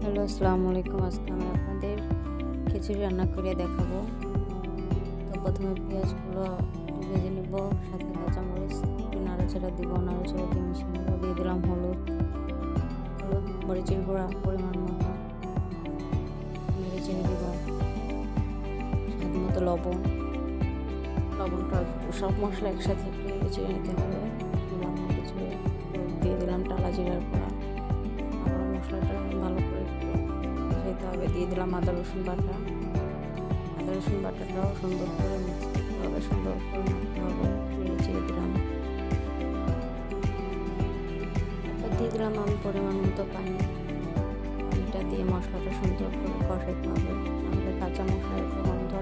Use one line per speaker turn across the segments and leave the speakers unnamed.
Hello, আসসালামু আলাইকুম। আজকে আমি আপনাদের খিচুড়ি রান্না করে দেখাবো। তো প্রথমে পেঁয়াজগুলো ভেজে নেব, সাথে কাঁচামরিচ একটু নাড়াচাড়া দিব, নাড়াচাড়া দিয়ে মিশিয়ে নেব। দিয়ে দিলাম হলুদ, মরিচের গুঁড়া পরিমাণ মতো, নেড়ে চেড়ে দিব, স্বাদ মতো লবণটা সব মশলা একসাথে একটু নেড়ে চেড়ে নিতে হবে। দিলাম কিছু, দিয়ে দিলাম টালা জিরার গুঁড়া, আবার মশলাটা ভালো করে যেতে হবে। দিয়ে দিলাম আদা রসুন বাটাটাও সুন্দর করে মিক্স করতে হবে, সুন্দর করে মাখতে হবে। নেড়ে চেড়ে দিলাম, তারপর দিয়ে দিলাম আমি পরিমাণ মতো পানিটা দিয়ে মশলাটা সুন্দর করে কষাতে হবে। আমাদের কাঁচা মশলা একটা গন্ধ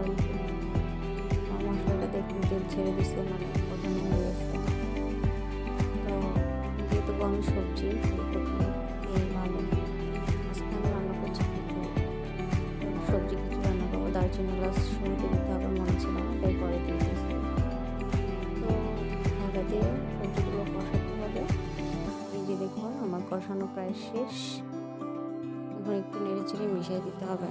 মশলাটা দেখুন তেল ছেড়ে দিচ্ছে, মানে কষানো হয়ে গেছে। তো দিয়ে দেবো আমি সবজি, ফুলকপি, তেল ভালো। আজকে আমি রান্না করছি সবজি কিছু রান্না করবো। দারচিনি এলাচ শুরুতে দিতে হবে, মনে ছিল না, তাই পরে দিয়ে দিয়েছি। তো ঢাকা দিয়ে সবজিগুলো কষাতে হবে। এই যে দেখুন আমার কষানো প্রায় শেষ। এখন একটু নেড়ে চেড়ে মিশিয়ে দিতে হবে।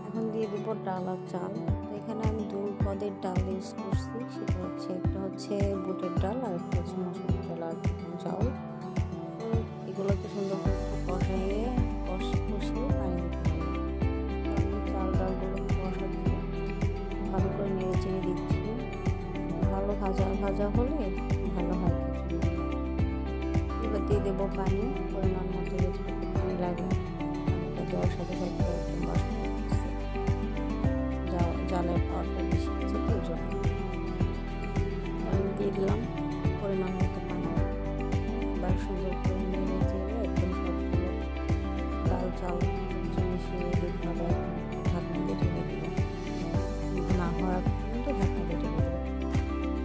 এখন দিয়ে দেবো ডাল আর চাল। তো এখানে আমি 2 পদের ডাল ইউজ করছি, সেটা হচ্ছে একটা হচ্ছে বুটের ডাল আর একটা হচ্ছে মসুর ডাল আর চাউল। তো এগুলোকে সুন্দর করে কষিয়ে পানি দিতে হবে। আমি চাল ডালগুলো কষাচ্ছি, ভালো করে নেড়ে চেড়ে দিচ্ছি। ভালো ভাজা হলে ভালো হয় খিচুড়ি। এবার দিয়ে দেবো পানি পরিমাণ মতো, যেটুকু পানি লাগে। পানিটা দেওয়ার সাথে সাথে একদম বাষ্প হচ্ছে, জালের পাওয়ারটা বেশি হচ্ছে, ওই জন্য আমি দিয়ে দিলাম পরিমাণ মতো পানি। এবার সুন্দর করে নেড়ে চেড়ে একদম সবগুলো ডাল চাল মিশিয়ে দিতে হবে। ঢাকনা দিয়ে ঢেকে দিব, না হওয়ার পর্যন্ত ঢাকনা দিয়ে ঢেকে দেবো।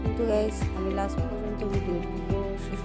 কিন্তু গাইস, আমি লাস্ট পর্যন্ত ভিডিওগুলো শেষ